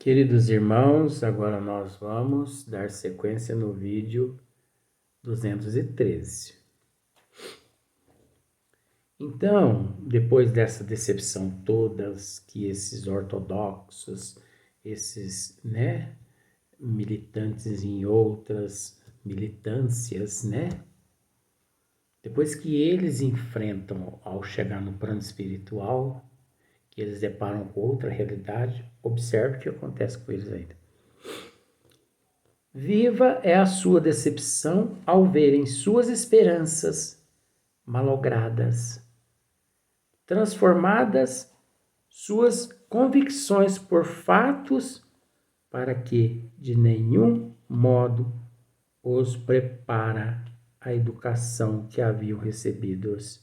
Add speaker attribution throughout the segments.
Speaker 1: Queridos irmãos, agora nós vamos dar sequência no vídeo 213. Então, depois dessa decepção todas que esses ortodoxos, esses, militantes em outras militâncias, depois que eles enfrentam ao chegar no plano espiritual, que eles deparam com outra realidade, observe o que acontece com eles ainda. Viva é a sua decepção ao verem suas esperanças malogradas, transformadas suas convicções por fatos para que de nenhum modo os prepara a educação que haviam recebidos.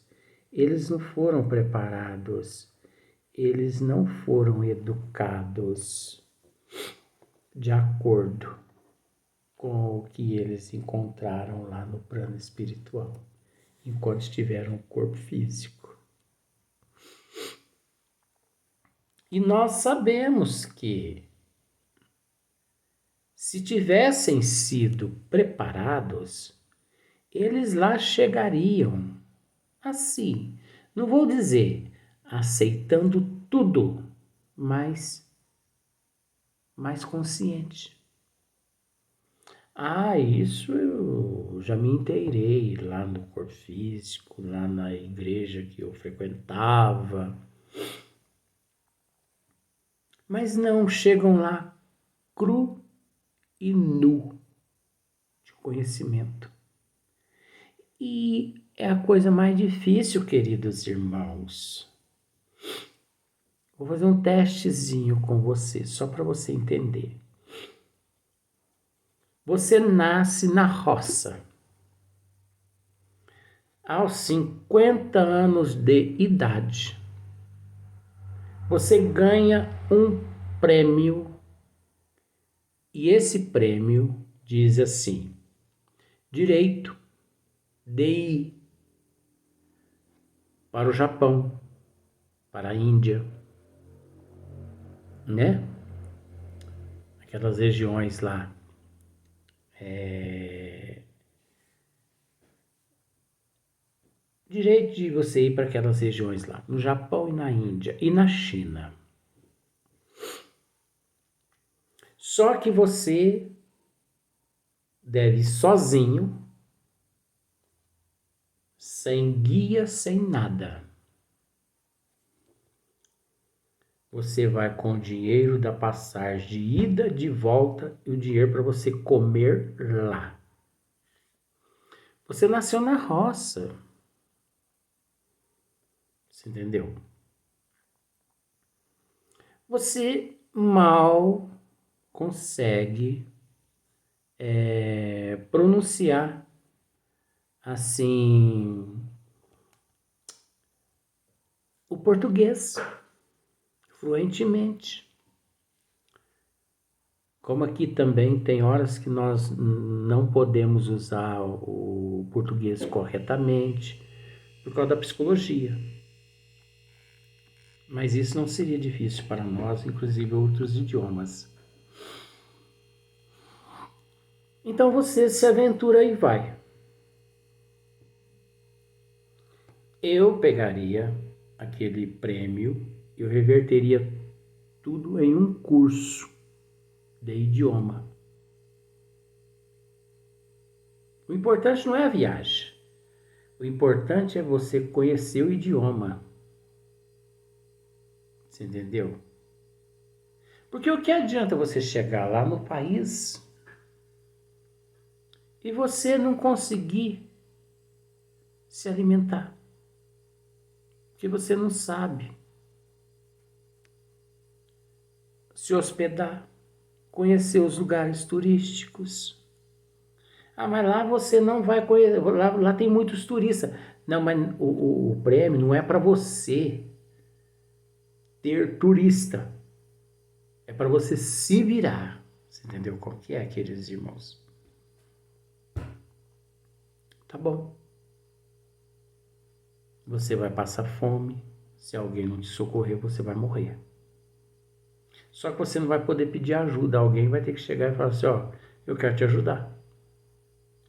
Speaker 1: Eles não foram preparados, eles não foram educados de acordo com o que eles encontraram lá no plano espiritual, enquanto estiveram no corpo físico. E nós sabemos que, se tivessem sido preparados, eles lá chegariam assim, não vou dizer aceitando tudo, mas mais consciente. Isso eu já me inteirei lá no corpo físico, lá na igreja que eu frequentava. Mas não chegam lá cru e nu de conhecimento. E é a coisa mais difícil, queridos irmãos. Vou fazer um testezinho com você, só para você entender. Você nasce na roça. Aos 50 anos de idade, você ganha um prêmio. E esse prêmio diz assim: direito de ir para o Japão, para a Índia, Aquelas regiões lá. Direito de você ir para aquelas regiões lá, no Japão e na Índia e na China. Só que você deve ir sozinho, sem guia, sem nada. Você vai com o dinheiro da passagem de ida, de volta e o dinheiro para você comer lá. Você nasceu na roça. Você entendeu? Você mal consegue pronunciar assim o português fluentemente. Como aqui também tem horas que nós não podemos usar o português corretamente por causa da psicologia. Mas isso não seria difícil para nós, inclusive outros idiomas. Então você se aventura e vai. Eu pegaria aquele prêmio, eu reverteria tudo em um curso de idioma. O importante não é a viagem. O importante é você conhecer o idioma. Você entendeu? Porque o que adianta você chegar lá no país e você não conseguir se alimentar? Porque você não sabe se hospedar, conhecer os lugares turísticos. Mas lá você não vai conhecer, lá tem muitos turistas. Não, mas o prêmio não é para você ter turista. É para você se virar. Você entendeu qual que é, queridos irmãos? Tá bom. Você vai passar fome. Se alguém não te socorrer, você vai morrer. Só que você não vai poder pedir ajuda. Alguém vai ter que chegar e falar assim, ó, eu quero te ajudar.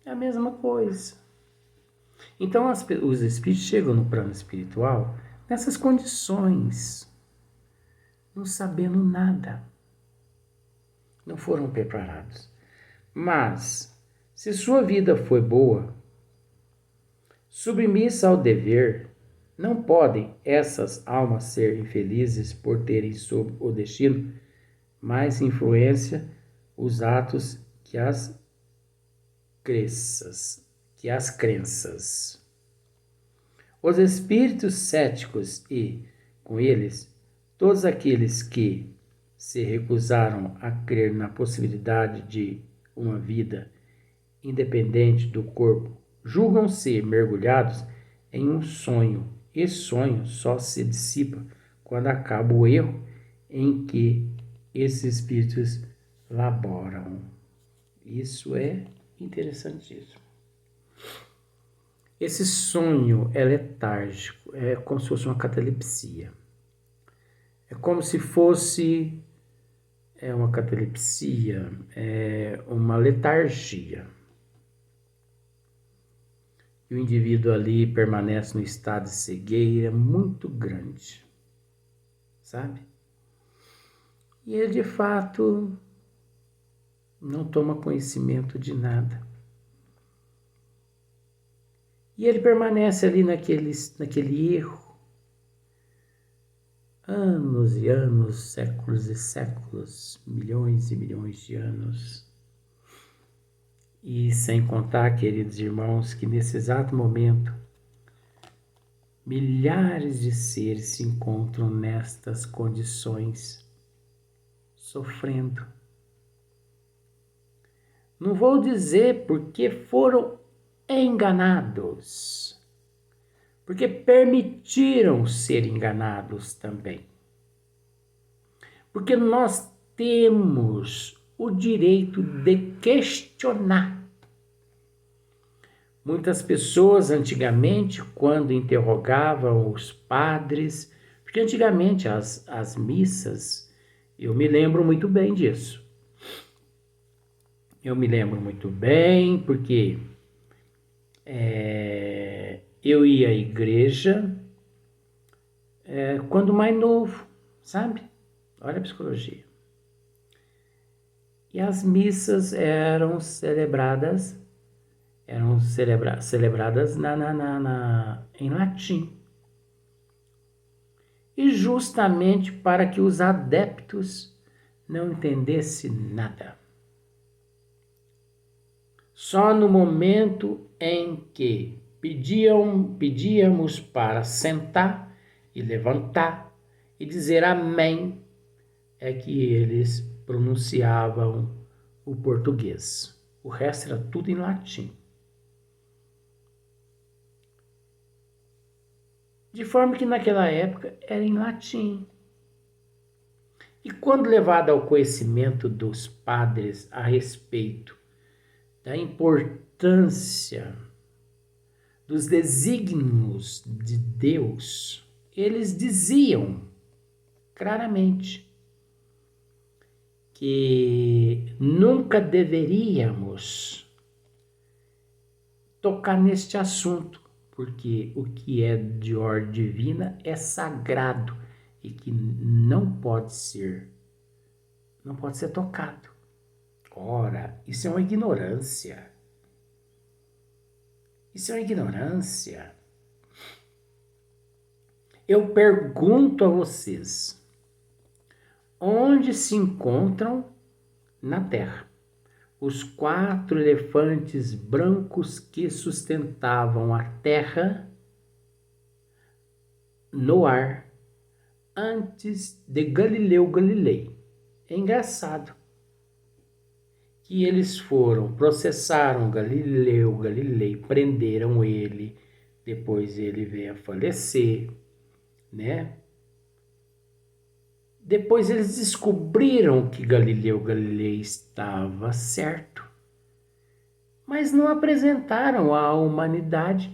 Speaker 1: É a mesma coisa. Então os espíritos chegam no plano espiritual nessas condições, não sabendo nada. Não foram preparados. Mas, se sua vida foi boa, submissa ao dever, não podem essas almas ser infelizes por terem sob o destino mais influência os atos que as crenças. Os espíritos céticos e, com eles, todos aqueles que se recusaram a crer na possibilidade de uma vida independente do corpo, julgam-se mergulhados em um sonho. Esse sonho só se dissipa quando acaba o erro em que esses espíritos laboram. Isso é interessantíssimo. Esse sonho é letárgico, é como se fosse uma catalepsia. É como se fosse uma catalepsia, uma letargia. E o indivíduo ali permanece no estado de cegueira muito grande, sabe? E ele, de fato, não toma conhecimento de nada. E ele permanece ali naquele erro, anos e anos, séculos e séculos, milhões e milhões de anos. E sem contar, queridos irmãos, que nesse exato momento, milhares de seres se encontram nestas condições, sofrendo. Não vou dizer porque foram enganados, porque permitiram ser enganados também. Porque nós temos o direito de questionar. Muitas pessoas antigamente, quando interrogavam os padres, porque antigamente as missas, eu me lembro muito bem disso. Eu me lembro muito bem porque eu ia à igreja quando mais novo, sabe? Olha a psicologia. E as missas eram celebradas em latim. E justamente para que os adeptos não entendessem nada. Só no momento em que pedíamos para sentar e levantar e dizer amém, é que eles pronunciavam o português. O resto era tudo em latim. De forma que naquela época era em latim. E quando levado ao conhecimento dos padres a respeito da importância dos desígnios de Deus, eles diziam claramente que nunca deveríamos tocar neste assunto, porque o que é de ordem divina é sagrado e que não pode ser tocado. Ora, isso é uma ignorância. Isso é uma ignorância. Eu pergunto a vocês, onde se encontram na Terra os 4 elefantes brancos que sustentavam a Terra no ar antes de Galileu Galilei? É engraçado que eles processaram Galileu Galilei, prenderam ele, depois ele veio a falecer, né? Depois eles descobriram que Galileu Galilei estava certo, mas não apresentaram à humanidade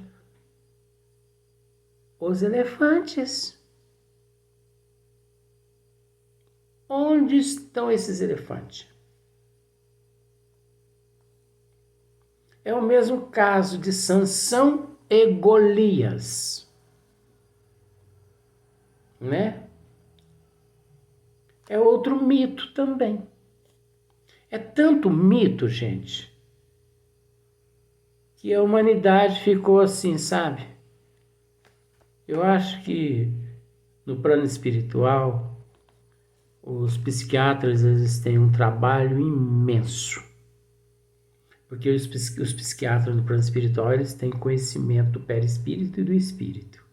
Speaker 1: os elefantes. Onde estão esses elefantes? É o mesmo caso de Sansão e Golias, né? É outro mito também. É tanto mito, gente, que a humanidade ficou assim, sabe? Eu acho que no plano espiritual, os psiquiatras eles têm um trabalho imenso. Porque os psiquiatras no plano espiritual eles têm conhecimento do perispírito e do espírito.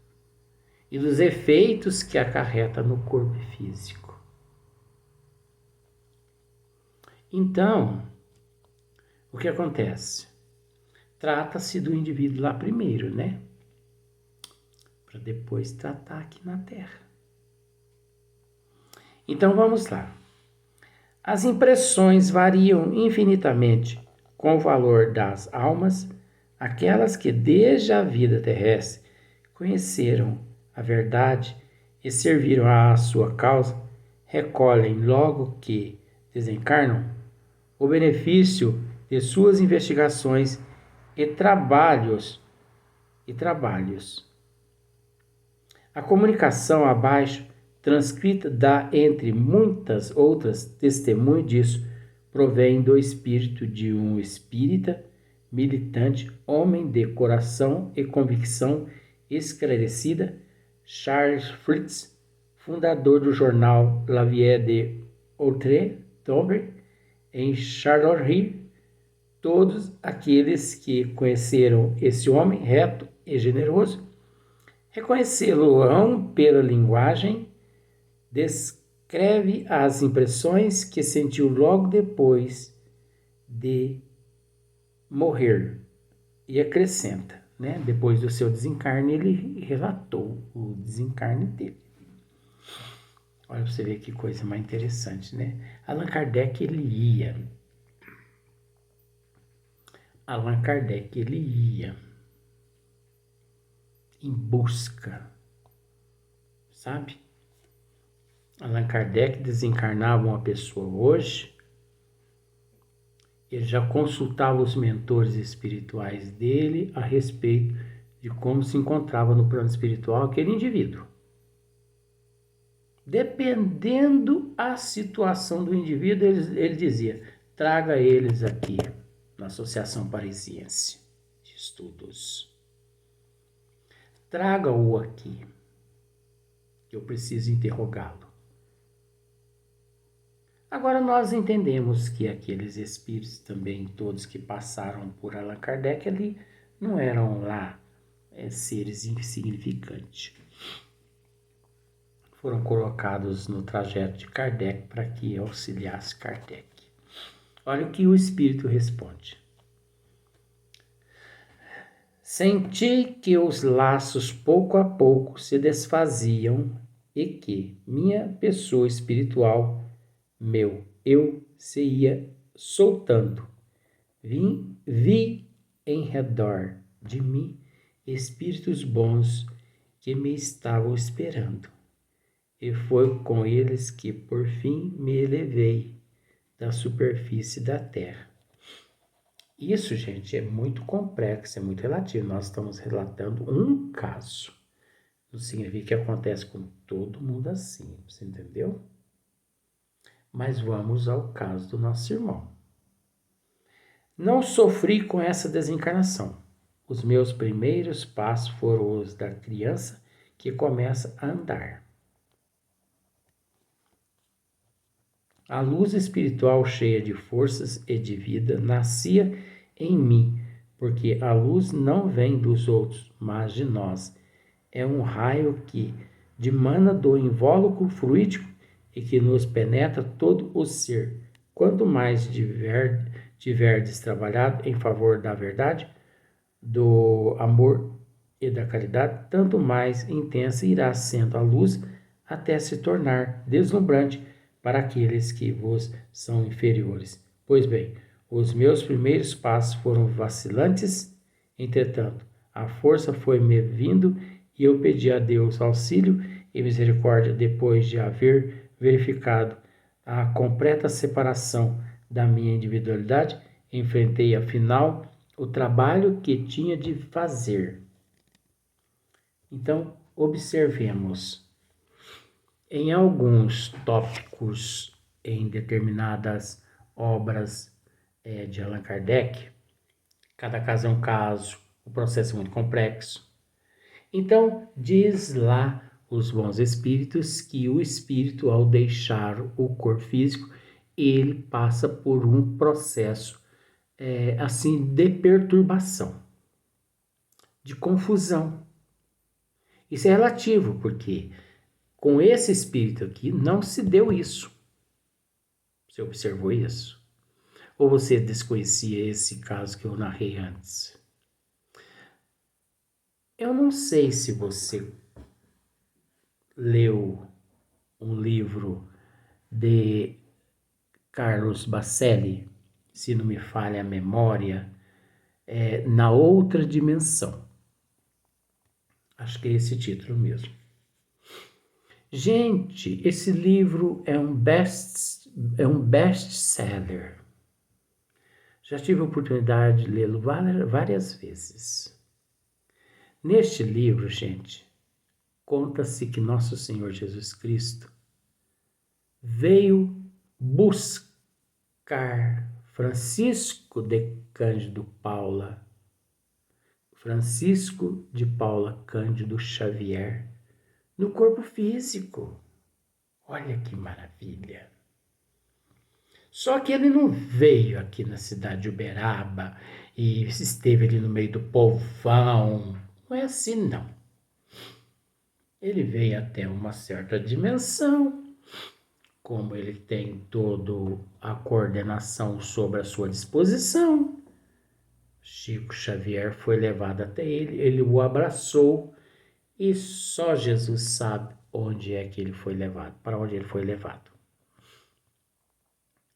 Speaker 1: E dos efeitos que acarreta no corpo físico. Então, o que acontece? Trata-se do indivíduo lá primeiro, né? Para depois tratar aqui na Terra. Então vamos lá. As impressões variam infinitamente com o valor das almas, aquelas que desde a vida terrestre conheceram a verdade e serviram à sua causa, recolhem logo que desencarnam o benefício de suas investigações e trabalhos. A comunicação abaixo, transcrita dá, entre muitas outras, testemunho disso, provém do espírito de um espírita, militante, homem de coração e convicção esclarecida, Charles Fritz, fundador do jornal La Vie de Outre-Tombe, em Charleroi. Todos aqueles que conheceram esse homem reto e generoso reconhecê-lo-ão pela linguagem, descreve as impressões que sentiu logo depois de morrer e acrescenta, né? Depois do seu desencarne, ele relatou o desencarne dele. Olha para você ver que coisa mais interessante, né? Allan Kardec, ele ia em busca, sabe? Allan Kardec desencarnava uma pessoa hoje, ele já consultava os mentores espirituais dele a respeito de como se encontrava no plano espiritual aquele indivíduo. Dependendo a situação do indivíduo, ele dizia, traga eles aqui na Associação Parisiense de Estudos. Traga-o aqui, que eu preciso interrogá-lo. Agora nós entendemos que aqueles espíritos também, todos que passaram por Allan Kardec ali, não eram lá seres insignificantes. Foram colocados no trajeto de Kardec para que auxiliasse Kardec. Olha o que o espírito responde. Senti que os laços pouco a pouco se desfaziam e que minha pessoa espiritual, meu eu, se ia soltando. Vi em redor de mim espíritos bons que me estavam esperando. E foi com eles que por fim me elevei da superfície da terra. Isso, gente, é muito complexo, é muito relativo. Nós estamos relatando um caso. Não significa que acontece com todo mundo assim, você entendeu? Mas vamos ao caso do nosso irmão. Não sofri com essa desencarnação. Os meus primeiros passos foram os da criança que começa a andar. A luz espiritual cheia de forças e de vida nascia em mim, porque a luz não vem dos outros, mas de nós. É um raio que dimana do invólucro fluídico e que nos penetra todo o ser. Quanto mais tiverdes trabalhado em favor da verdade, do amor e da caridade, tanto mais intensa irá sendo a luz até se tornar deslumbrante para aqueles que vos são inferiores. Pois bem, os meus primeiros passos foram vacilantes, entretanto, a força foi me vindo e eu pedi a Deus auxílio e misericórdia depois de haver verificado a completa separação da minha individualidade, enfrentei afinal o trabalho que tinha de fazer. Então, observemos. Em alguns tópicos, em determinadas obras de Allan Kardec, cada caso é um caso, o processo é muito complexo. Então, diz lá os bons espíritos que o espírito, ao deixar o corpo físico, ele passa por um processo assim de perturbação, de confusão. Isso é relativo, porque com esse espírito aqui não se deu isso. Você observou isso? Ou você desconhecia esse caso que eu narrei antes? Eu não sei se você leu um livro de Carlos Bacelli, se não me falha a memória, Na Outra Dimensão. Acho que é esse título mesmo. Gente, esse livro é um best-seller. Já tive a oportunidade de lê-lo várias vezes. Neste livro, gente, conta-se que Nosso Senhor Jesus Cristo veio buscar Francisco de Paula Cândido Xavier no corpo físico. Olha que maravilha! Só que ele não veio aqui na cidade de Uberaba e esteve ali no meio do povão. Não é assim, não. Ele veio até uma certa dimensão, como ele tem toda a coordenação sobre a sua disposição. Chico Xavier foi levado até ele o abraçou e só Jesus sabe onde é que ele foi levado, para onde ele foi levado.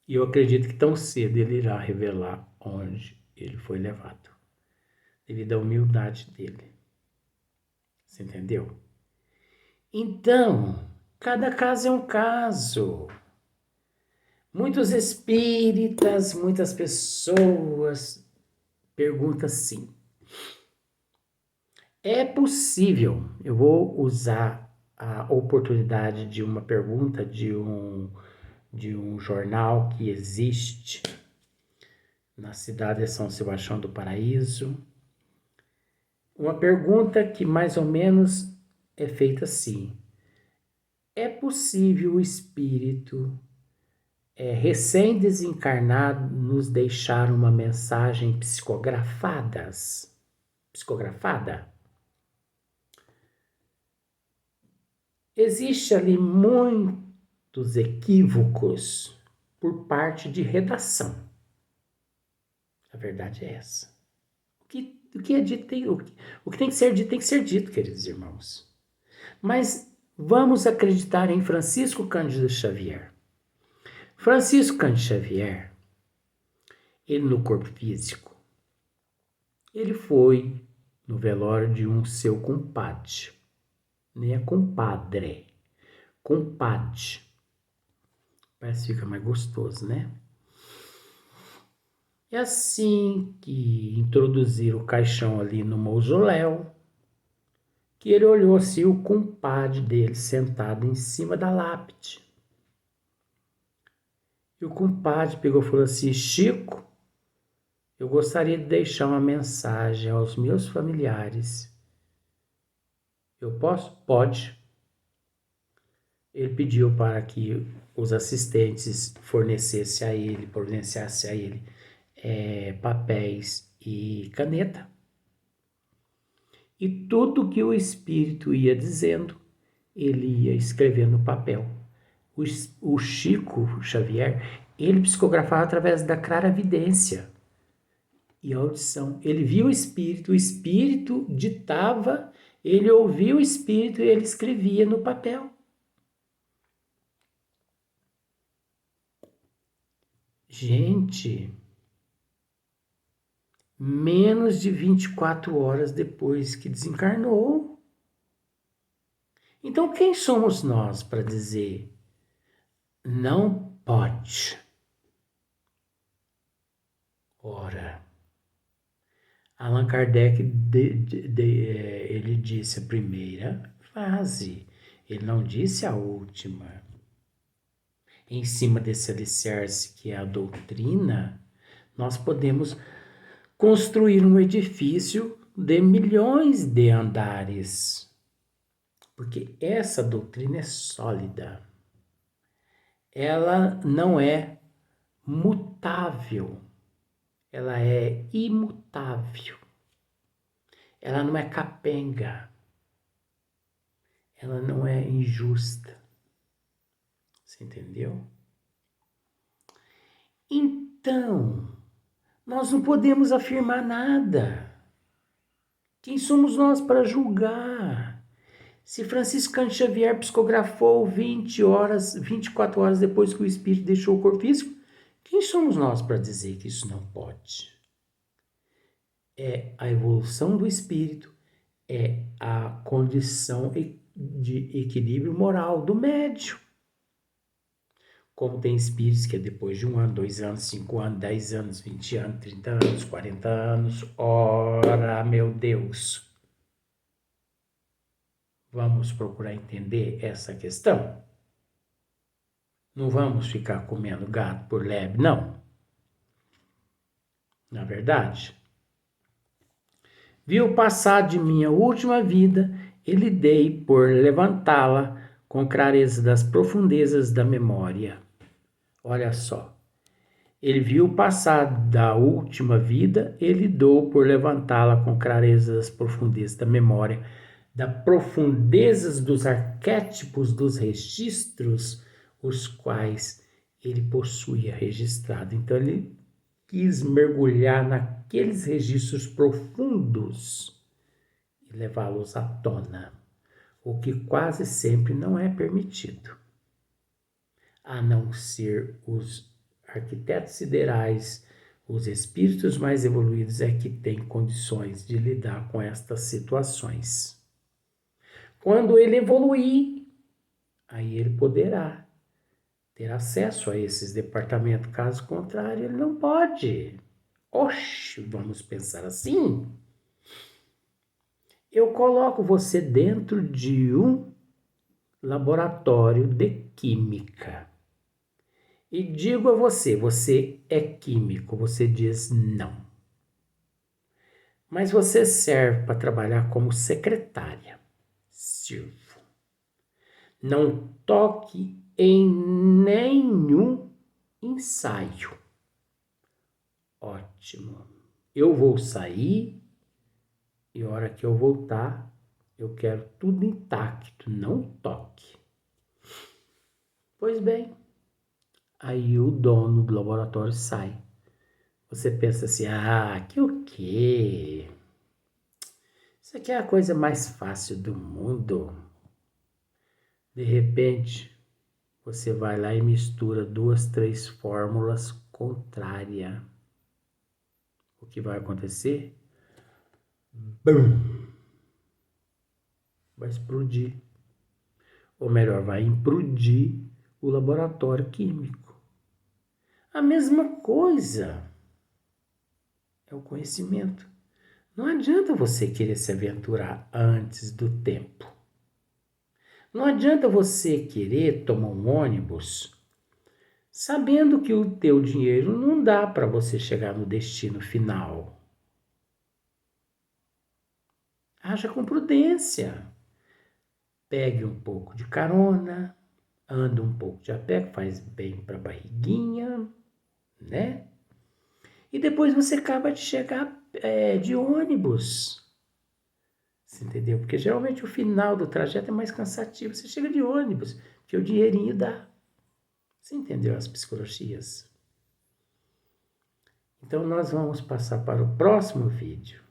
Speaker 1: E eu acredito que tão cedo ele irá revelar onde ele foi levado, devido à humildade dele. Você entendeu? Então, cada caso é um caso. Muitos espíritas, muitas pessoas perguntam assim: é possível? Eu vou usar a oportunidade de uma pergunta de um jornal que existe na cidade de São Sebastião do Paraíso. Uma pergunta que mais ou menos é feita assim: é possível o espírito recém-desencarnado nos deixar uma mensagem psicografada? Existe ali muitos equívocos por parte de redação. A verdade é essa. O que é dito o que tem que ser dito, queridos irmãos. Mas vamos acreditar em Francisco Cândido Xavier. Francisco Cândido Xavier, ele no corpo físico, ele foi no velório de um seu compadre. Nem é compadre, compadre. Parece que fica mais gostoso, né? É assim que introduziram o caixão ali no mausoléu, que ele olhou assim o compadre dele sentado em cima da lápide. E o compadre pegou e falou assim: Chico, eu gostaria de deixar uma mensagem aos meus familiares. Eu posso? Pode. Ele pediu para que os assistentes providenciassem a ele papéis e caneta. E tudo que o espírito ia dizendo, ele ia escrevendo no papel. O Chico Xavier, ele psicografava através da clarividência e audição. Ele via o espírito ditava, ele ouvia o espírito e ele escrevia no papel. Gente, menos de 24 horas depois que desencarnou. Então, quem somos nós para dizer não pode. Ora, Allan Kardec ele disse a primeira fase, ele não disse a última. Em cima desse alicerce que é a doutrina, nós podemos construir um edifício de milhões de andares, porque essa doutrina é sólida. Ela não é mutável, ela é imutável. Ela não é capenga, ela não é injusta. Você entendeu? Então, nós não podemos afirmar nada. Quem somos nós para julgar? Se Franciscano Xavier psicografou 24 horas depois que o espírito deixou o corpo físico, quem somos nós para dizer que isso não pode? É a evolução do espírito, é a condição de equilíbrio moral do médium. Como tem espíritos que é depois de 1 ano, 2 anos, 5 anos, 10 anos, 20 anos, 30 anos, 40 anos. Ora, meu Deus! Vamos procurar entender essa questão? Não vamos ficar comendo gato por lebre, não. Na verdade, viu passar de minha última vida e lhe dei por levantá-la com clareza das profundezas da memória. Olha só. Ele viu passar da última vida, ele dou por levantá-la com clareza das profundezas da memória, das profundezas dos arquétipos dos registros, os quais ele possuía registrado. Então ele quis mergulhar naqueles registros profundos e levá-los à tona, o que quase sempre não é permitido, a não ser os arquitetos siderais, os espíritos mais evoluídos é que têm condições de lidar com estas situações. Quando ele evoluir, aí ele poderá ter acesso a esses departamentos. Caso contrário, ele não pode. Oxe, vamos pensar assim? Eu coloco você dentro de um laboratório de química. E digo a você, você é químico, você diz não. Mas você serve para trabalhar como secretária. Sirvo. Não toque em nenhum ensaio. Ótimo. Eu vou sair e a hora que eu voltar, eu quero tudo intacto, não toque. Pois bem. Aí o dono do laboratório sai. Você pensa assim, que o quê? Isso aqui é a coisa mais fácil do mundo. De repente, você vai lá e mistura 2, 3 fórmulas contrárias. O que vai acontecer? Bum! Vai explodir. Ou melhor, vai implodir o laboratório químico. A mesma coisa é o conhecimento. Não adianta você querer se aventurar antes do tempo. Não adianta você querer tomar um ônibus sabendo que o teu dinheiro não dá para você chegar no destino final. Haja com prudência. Pegue um pouco de carona, anda um pouco de a pé, faz bem para a barriguinha, né? E depois você acaba de chegar de ônibus. Você entendeu? Porque geralmente o final do trajeto é mais cansativo. Você chega de ônibus, que o dinheirinho dá. Você entendeu as psicologias? Então nós vamos passar para o próximo vídeo.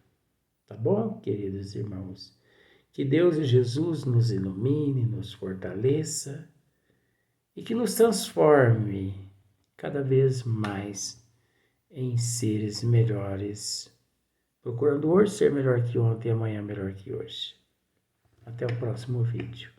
Speaker 1: Tá bom, queridos irmãos? Que Deus e Jesus nos ilumine, nos fortaleça e que nos transforme cada vez mais em seres melhores, procurando hoje ser melhor que ontem e amanhã melhor que hoje. Até o próximo vídeo.